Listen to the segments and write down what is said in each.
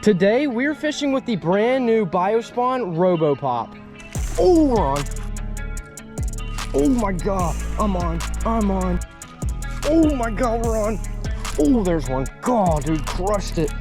Today we're fishing with the brand new Biospawn RoboPop. Oh, we're on. Oh my God, I'm on. Oh my God, we're on. Oh, there's one. God, dude, crushed it.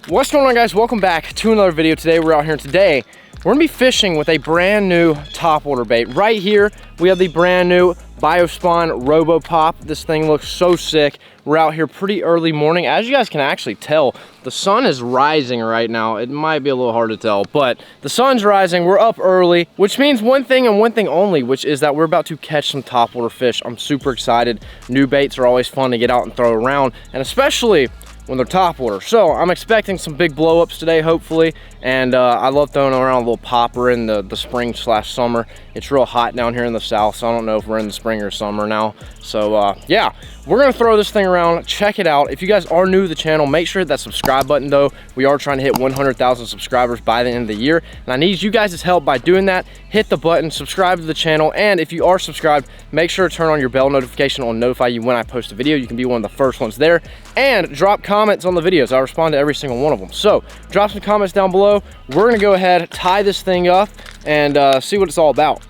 What's going on, guys? Welcome back to another video. Today we're out here. Today we're gonna be fishing with a brand new topwater bait. Right here we have the brand new Biospawn RoboPop. This thing looks so sick. We're out here pretty early morning. As you guys can actually tell, the sun is rising right now. It might be a little hard to tell, but the sun's rising. We're up early, which means one thing and one thing only, which is that we're about to catch some topwater fish. I'm super excited. New baits are always fun to get out and throw around, and especially when they're topwater. So I'm expecting some big blow-ups today, hopefully. And I love throwing around a little popper in the spring/summer. It's real hot down here in the south, so I don't know if we're in the spring or summer now. So yeah, we're gonna throw this thing around, check it out. If you guys are new to the channel, make sure to hit that subscribe button though. We are trying to hit 100,000 subscribers by the end of the year, and I need you guys' help by doing that. Hit the button, subscribe to the channel, and if you are subscribed, make sure to turn on your bell notification. It'll notify you when I post a video. You can be one of the first ones there, and drop comments on the videos. I respond to every single one of them. So drop some comments down below. We're gonna go ahead, tie this thing up, and see what it's all about.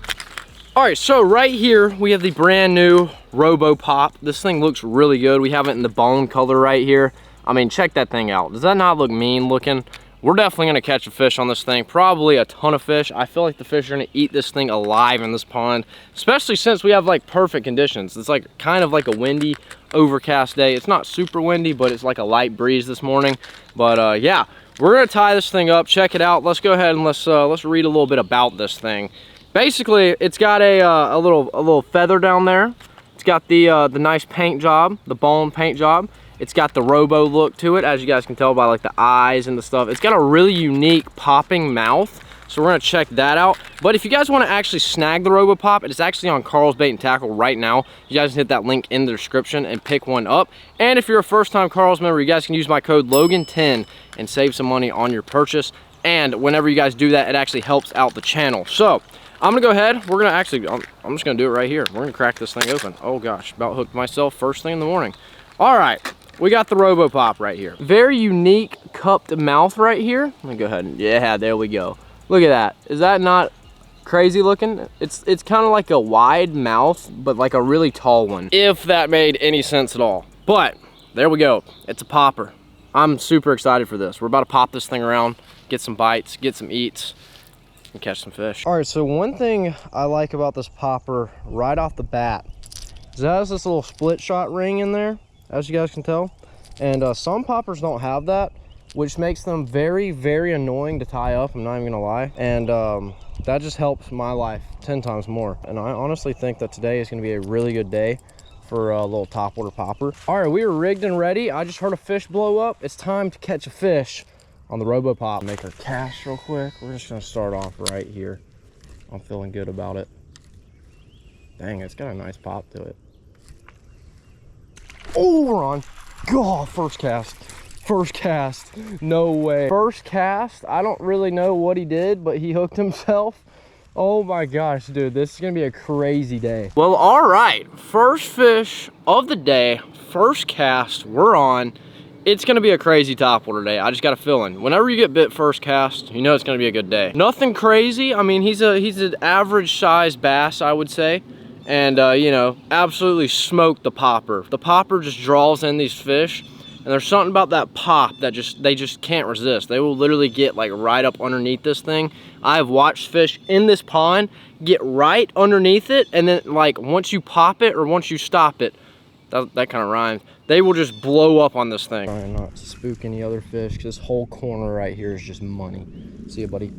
All right, so right here we have the brand new RoboPop. This thing looks really good. We have it in the bone color right here. I mean, check that thing out. Does that not look mean looking? We're definitely gonna catch a fish on this thing, probably a ton of fish. I feel like the fish are gonna eat this thing alive in this pond, especially since we have like perfect conditions. It's like kind of like a windy, overcast day. It's not super windy, but it's like a light breeze this morning. But yeah, we're gonna tie this thing up, check it out. Let's go ahead and let's read a little bit about this thing. Basically, it's got a little feather down there. It's got the nice paint job, the bone paint job. It's got the robo look to it, as you guys can tell by like the eyes and the stuff. It's got a really unique popping mouth, so we're gonna check that out. But if you guys wanna actually snag the RoboPop, it's actually on Carl's Bait and Tackle right now. You guys can hit that link in the description and pick one up. And if you're a first-time Carl's member, you guys can use my code Logan10 and save some money on your purchase. And whenever you guys do that, it actually helps out the channel. So I'm gonna go ahead, we're gonna actually, I'm just gonna do it right here. We're gonna crack this thing open. Oh gosh, about hooked myself first thing in the morning. All right, we got the RoboPop right here. Very unique cupped mouth right here. Let me go ahead and, yeah, there we go. Look at that. Is that not crazy looking? It's kind of like a wide mouth, but like a really tall one, if that made any sense at all. But there we go, it's a popper. I'm super excited for this. We're about to pop this thing around, get some bites, get some eats, and catch some fish. All right, so one thing I like about this popper right off the bat is it has this little split shot ring in there, as you guys can tell. And some poppers don't have that, which makes them very, very annoying to tie up, I'm not even gonna lie. And that just helps my life 10 times more. And I honestly think that today is gonna be a really good day for a little topwater popper. All right, we are rigged and ready. I just heard a fish blow up. It's time to catch a fish on the RoboPop. Make our cast real quick. We're just gonna start off right here. I'm feeling good about it. Dang, it's got a nice pop to it. Oh, we're on. God, first cast. First cast. No way. First cast, I don't really know what he did, but he hooked himself. Oh my gosh, dude, this is gonna be a crazy day. Well, all right, first fish of the day, first cast, we're on. It's gonna be a crazy topwater day. I just got a feeling. Whenever you get bit first cast, you know it's gonna be a good day. Nothing crazy. I mean, he's an average size bass, I would say. And you know, absolutely smoked the popper. The popper just draws in these fish, and there's something about that pop that they just can't resist. They will literally get like right up underneath this thing. I've watched fish in this pond get right underneath it, and then like once you pop it or once you stop it, that kind of rhymes, they will just blow up on this thing. Trying not to spook any other fish, because this whole corner right here is just money. See you, buddy.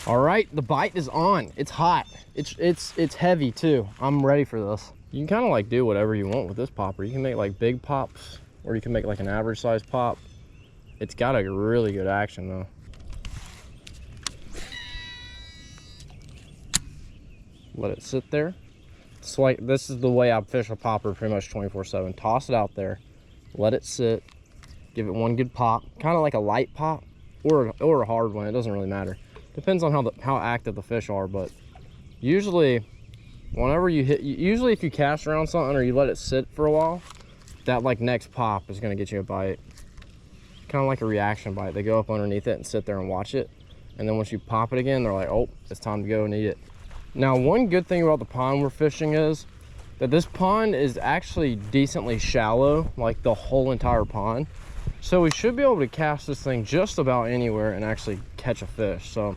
All right, the bite is on. It's hot. It's heavy too. I'm ready for this. You can kind of like do whatever you want with this popper. You can make like big pops, or you can make like an average size pop. It's got a really good action though. Let it sit there. It's like, this is the way I fish a popper pretty much 24/7. Toss it out there, let it sit, give it one good pop, kind of like a light pop or a hard one. It doesn't really matter. Depends on how active the fish are, but usually whenever you hit, usually if you cast around something or you let it sit for a while, that like next pop is gonna get you a bite. Kind of like a reaction bite. They go up underneath it and sit there and watch it. And then once you pop it again, they're like, oh, it's time to go and eat it. Now, one good thing about the pond we're fishing is that this pond is actually decently shallow, like the whole entire pond. So we should be able to cast this thing just about anywhere and actually catch a fish. So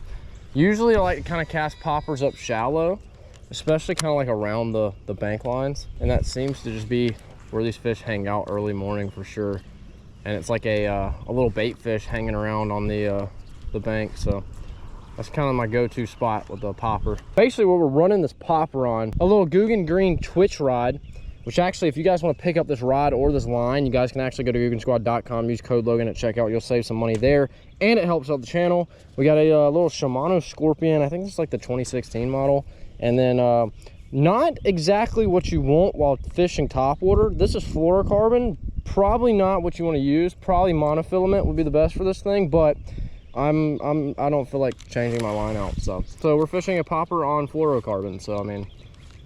usually I like to kind of cast poppers up shallow, especially kind of like around the bank lines. And that seems to just be where these fish hang out early morning for sure. And it's like a little bait fish hanging around on the bank. So that's kind of my go-to spot with the popper. Basically what we're running this popper on, a little Googan Green Twitch rod, which actually, if you guys want to pick up this rod or this line, you guys can actually go to GooganSquad.com, use code Logan at checkout. You'll save some money there, and it helps out the channel. We got a little Shimano Scorpion. I think this is like the 2016 model. And then not exactly what you want while fishing topwater. This is fluorocarbon. Probably not what you want to use. Probably monofilament would be the best for this thing, but I don't feel like changing my line out. So we're fishing a popper on fluorocarbon. So I mean,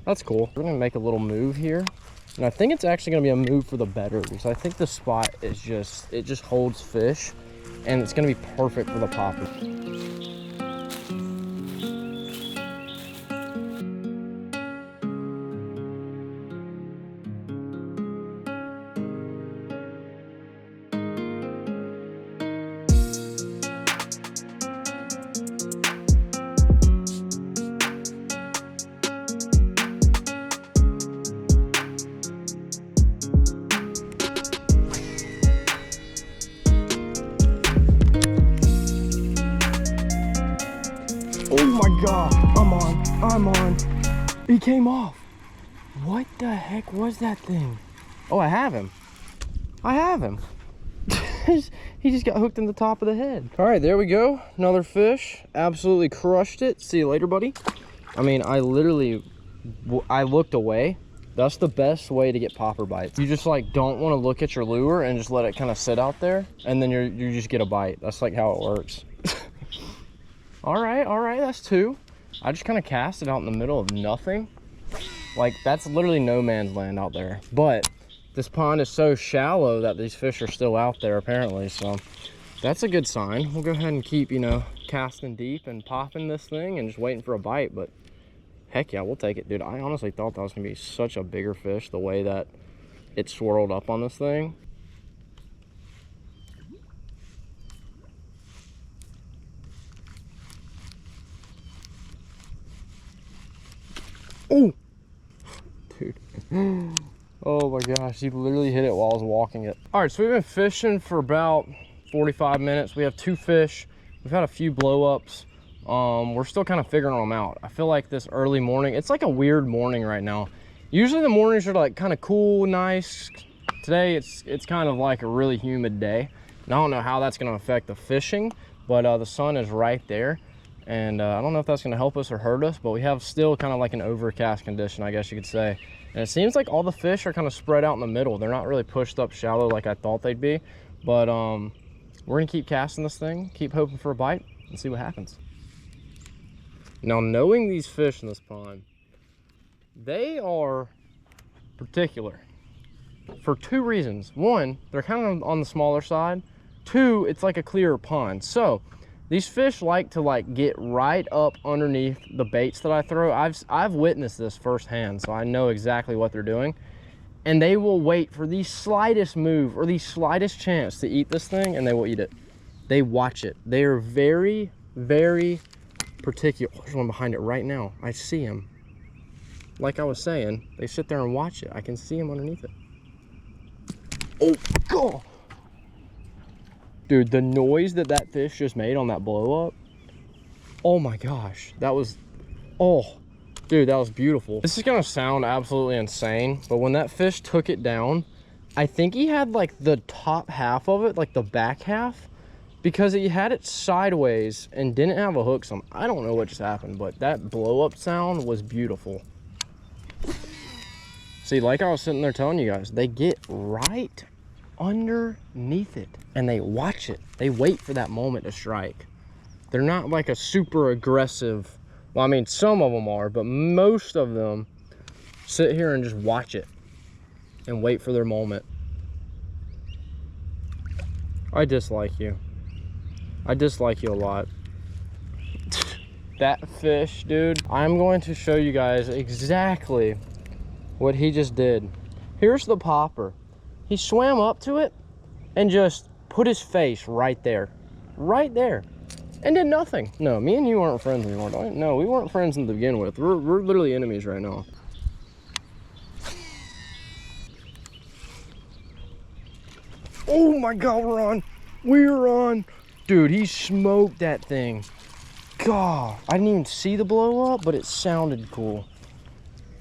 that's cool. We're gonna make a little move here. And I think it's actually gonna be a move for the better, because I think the spot is it just holds fish, and it's gonna be perfect for the popper. Oh my God, I'm on. He came off. What the heck was that thing? Oh, I have him. He just got hooked in the top of the head. All right, there we go. Another fish. Absolutely crushed it. See you later, buddy. I mean, I looked away. That's the best way to get popper bites. You just like don't want to look at your lure and just let it kind of sit out there, and then you just get a bite. That's like how it works. All right, that's two. I just kind of cast it out in the middle of nothing. Like, that's literally no man's land out there. But this pond is so shallow that these fish are still out there apparently. So that's a good sign. We'll go ahead and keep, you know, casting deep and popping this thing and just waiting for a bite. But heck yeah, we'll take it. Dude, I honestly thought that was gonna be such a bigger fish the way that it swirled up on this thing. Oh, dude. Oh my gosh, he literally hit it while I was walking it. All right, so we've been fishing for about 45 minutes. We have two fish. We've had a few blow-ups. We're still kind of figuring them out. I feel like this early morning, it's like a weird morning right now. Usually the mornings are like kind of cool, nice. Today it's kind of like a really humid day. And I don't know how that's gonna affect the fishing, but the sun is right there. And I don't know if that's gonna help us or hurt us, but we have still kind of like an overcast condition, I guess you could say. And it seems like all the fish are kind of spread out in the middle. They're not really pushed up shallow like I thought they'd be. But we're gonna keep casting this thing, keep hoping for a bite, and see what happens. Now, knowing these fish in this pond, they are particular for two reasons. One, they're kind of on the smaller side. Two, it's like a clearer pond. So these fish like to like get right up underneath the baits that I throw. I've witnessed this firsthand, so I know exactly what they're doing. And they will wait for the slightest move or the slightest chance to eat this thing, and they will eat it. They watch it. They are very, very particular. Oh, there's one behind it right now. I see him. Like I was saying, they sit there and watch it. I can see him underneath it. Oh, God. Dude, the noise that fish just made on that blow up, oh my gosh, that was, oh, dude, that was beautiful. This is gonna sound absolutely insane, but when that fish took it down, I think he had like the top half of it, like the back half, because he had it sideways and didn't have a hook. So I don't know what just happened, but that blow up sound was beautiful. See, like I was sitting there telling you guys, they get right underneath it and they watch it. They wait for that moment to strike. They're not like a super aggressive, well, I mean, some of them are, but most of them sit here and just watch it and wait for their moment. I dislike you. I dislike you a lot. That fish, dude. I'm going to show you guys exactly what he just did. Here's the popper. He swam up to it and just put his face right there. Right there. And did nothing. No, me and you aren't friends anymore. No, we weren't friends to begin with. We're literally enemies right now. Oh my God, we're on. We're on. Dude, he smoked that thing. God, I didn't even see the blow up, but it sounded cool.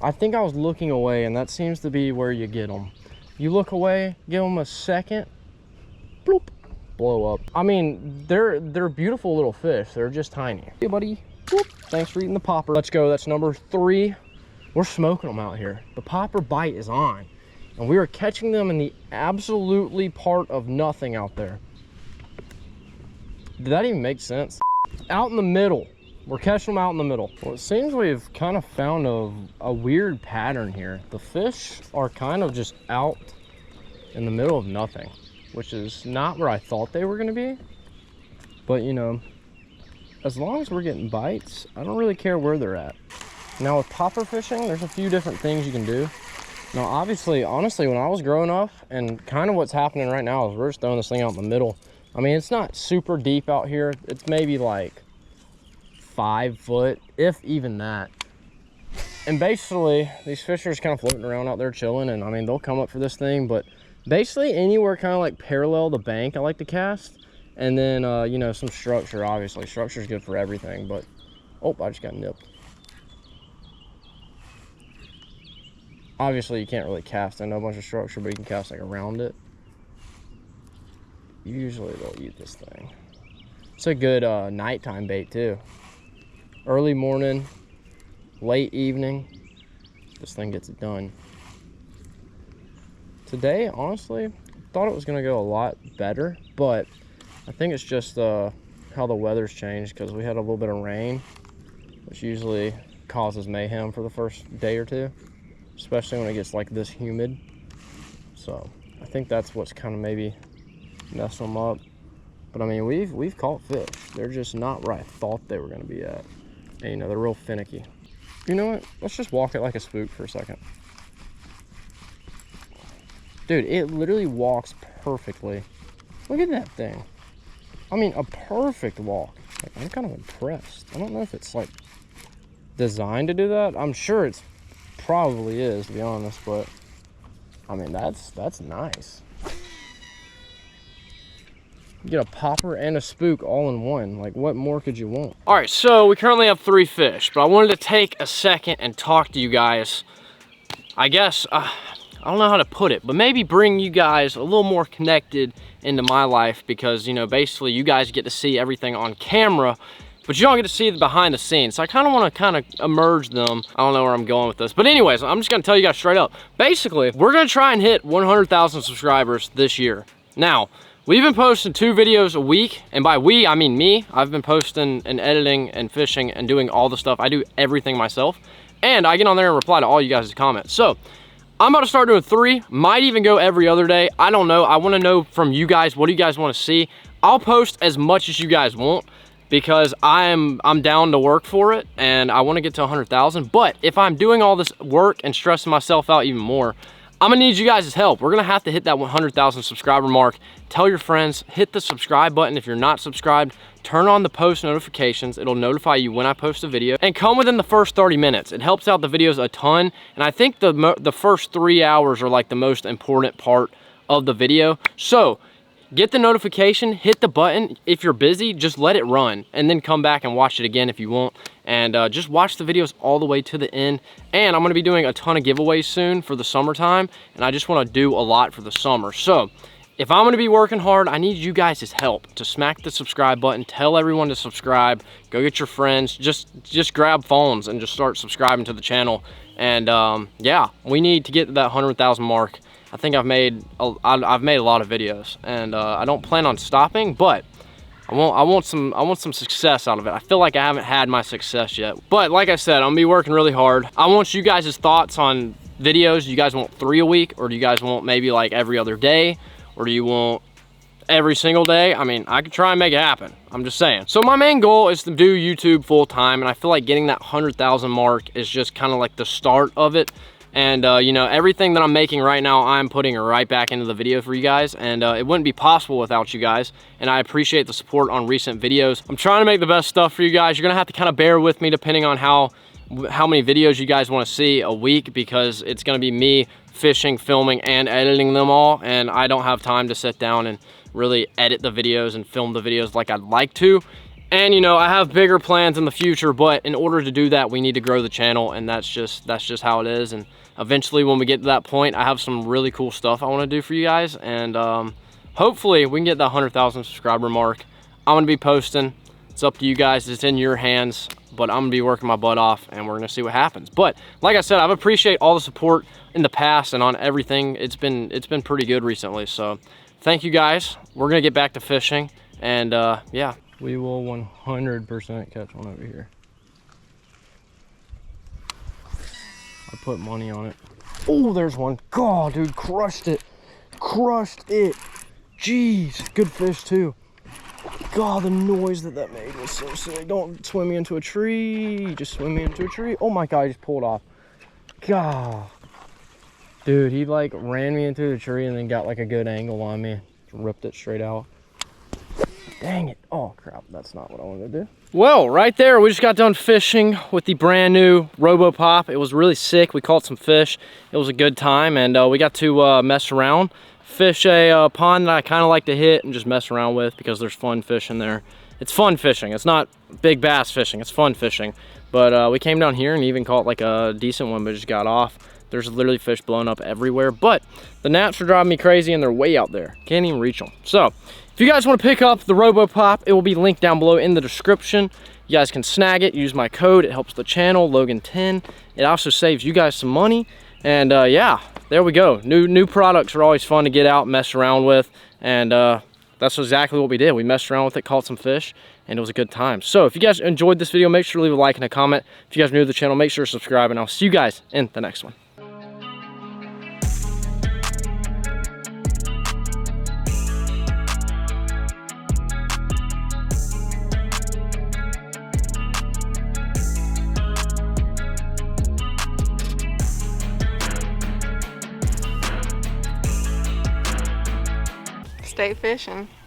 I think I was looking away, and that seems to be where you get them. You look away, give them a second, bloop, blow up. I mean, they're beautiful little fish. They're just tiny. Hey, buddy. Bloop. Thanks for eating the popper. Let's go. That's number 3. We're smoking them out here. The popper bite is on, and we are catching them in the absolutely part of nothing out there. Did that even make sense? Out in the middle. We're catching them out in the middle. Well, it seems we've kind of found a weird pattern here. The fish are kind of just out in the middle of nothing, which is not where I thought they were gonna be. But you know, as long as we're getting bites, I don't really care where they're at. Now with popper fishing, there's a few different things you can do. Now obviously, honestly, when I was growing up, and kind of what's happening right now is we're just throwing this thing out in the middle. I mean, it's not super deep out here. It's maybe like 5 foot, if even that. And basically, these fish are just kind of floating around out there chilling, and I mean, they'll come up for this thing, but basically anywhere kind of like parallel the bank I like to cast. And then, you know, some structure, obviously. Structure is good for everything, but, oh, I just got nipped. Obviously, you can't really cast in a bunch of structure, but you can cast like around it. Usually they'll eat this thing. It's a good nighttime bait too. Early morning, late evening, this thing gets it done. Today, honestly, thought it was gonna go a lot better, but I think it's just how the weather's changed, because we had a little bit of rain, which usually causes mayhem for the first day or two, especially when it gets like this humid. So I think that's what's kind of maybe messing them up. But I mean, we've caught fish. They're just not where I thought they were gonna be at. And you know, they're real finicky. You know what? Let's just walk it like a spook for a second. Dude, it literally walks perfectly. Look at that thing. I mean, a perfect walk. Like, I'm kind of impressed. I don't know if it's like designed to do that. I'm sure it's probably is, to be honest, but I mean, that's nice. You get a popper and a spook all in one. Like, what more could you want? All right, so we currently have 3 fish, but I wanted to take a second and talk to you guys. I guess, I don't know how to put it, but maybe bring you guys a little more connected into my life, because, you know, basically you guys get to see everything on camera, but you don't get to see the behind the scenes. So I kind of want to merge them. I don't know where I'm going with this, but anyways, I'm just gonna tell you guys straight up. Basically, we're gonna try and hit 100,000 subscribers this year. Now, we've been posting 2 videos a week, and by we, I mean me. I've been posting and editing and fishing and doing all the stuff. I do everything myself, and I get on there and reply to all you guys' comments. So I'm about to start doing 3, might even go every other day. I don't know. I want to know from you guys, what do you guys want to see? I'll post as much as you guys want, because I'm down to work for it, and I want to get to 100,000. But if I'm doing all this work and stressing myself out even more, I'm gonna need you guys' help. We're gonna have to hit that 100,000 subscriber mark. Tell your friends, hit the subscribe button if you're not subscribed, turn on the post notifications. It'll notify you when I post a video, and come within the first 30 minutes. It helps out the videos a ton, and I think the first 3 hours are like the most important part of the video. So get the notification, hit the button. If you're busy, just let it run, and then come back and watch it again if you want. And just watch the videos all the way to the end. And I'm gonna be doing a ton of giveaways soon for the summertime, and I just wanna do a lot for the summer. So if I'm gonna be working hard, I need you guys' help to smack the subscribe button, tell everyone to subscribe, go get your friends, just grab phones and just start subscribing to the channel. And yeah, we need to get to that 100,000 mark. I think I've made a lot of videos, and I don't plan on stopping, but I want some success out of it. I feel like I haven't had my success yet. But like I said, I'm gonna be working really hard. I want you guys' thoughts on videos. Do you guys want 3 a week, or do you guys want maybe like every other day, or do you want every single day, I mean, I could try and make it happen. I'm just saying. So my main goal is to do YouTube full time, and I feel like getting that 100,000 mark is just kind of like the start of it. And you know, everything that I'm making right now, I'm putting right back into the video for you guys, and it wouldn't be possible without you guys, and I appreciate the support on recent videos. I'm trying to make the best stuff for you guys. You're gonna have to kind of bear with me depending on how many videos you guys want to see a week, because it's gonna be me fishing, filming, and editing them all, and I don't have time to sit down and really edit the videos and film the videos like I'd like to. And you know, I have bigger plans in the future, but in order to do that, we need to grow the channel, and that's just how it is. And eventually, when we get to that point, I have some really cool stuff I want to do for you guys, and hopefully we can get that 100,000 subscriber mark. I'm gonna be posting. It's up to you guys. It's in your hands, but I'm gonna be working my butt off, and we're gonna see what happens. But like I said, I've appreciated all the support in the past and on everything. It's been pretty good recently, so thank you guys. We're gonna get back to fishing, and yeah, we will 100% catch one over here. I put money on it. Oh, there's one. God, dude, crushed it. Crushed it. Jeez, good fish too. God, the noise that made was so sick. Don't swim me into a tree. Just swim me into a tree. Oh my God, I just pulled off. God. Dude, he like ran me into the tree and then got like a good angle on me. Ripped it straight out. Dang it. Oh crap, that's not what I wanted to do. Well, right there, we just got done fishing with the brand new RoboPop. It was really sick. We caught some fish. It was a good time, and we got to mess around, fish a pond that I kind of like to hit and just mess around with, because there's fun fish in there. It's fun fishing. It's not big bass fishing. It's fun fishing. But we came down here and even caught like a decent one, but just got off. There's literally fish blowing up everywhere, but the gnats are driving me crazy, and they're way out there. Can't even reach them. So if you guys want to pick up the RoboPop, it will be linked down below in the description. You guys can snag it, use my code. It helps the channel, Logan10. It also saves you guys some money. And yeah, there we go. New products are always fun to get out and mess around with. And that's exactly what we did. We messed around with it, caught some fish, and it was a good time. So if you guys enjoyed this video, make sure to leave a like and a comment. If you guys are new to the channel, make sure to subscribe, and I'll see you guys in the next one. Stay fishing.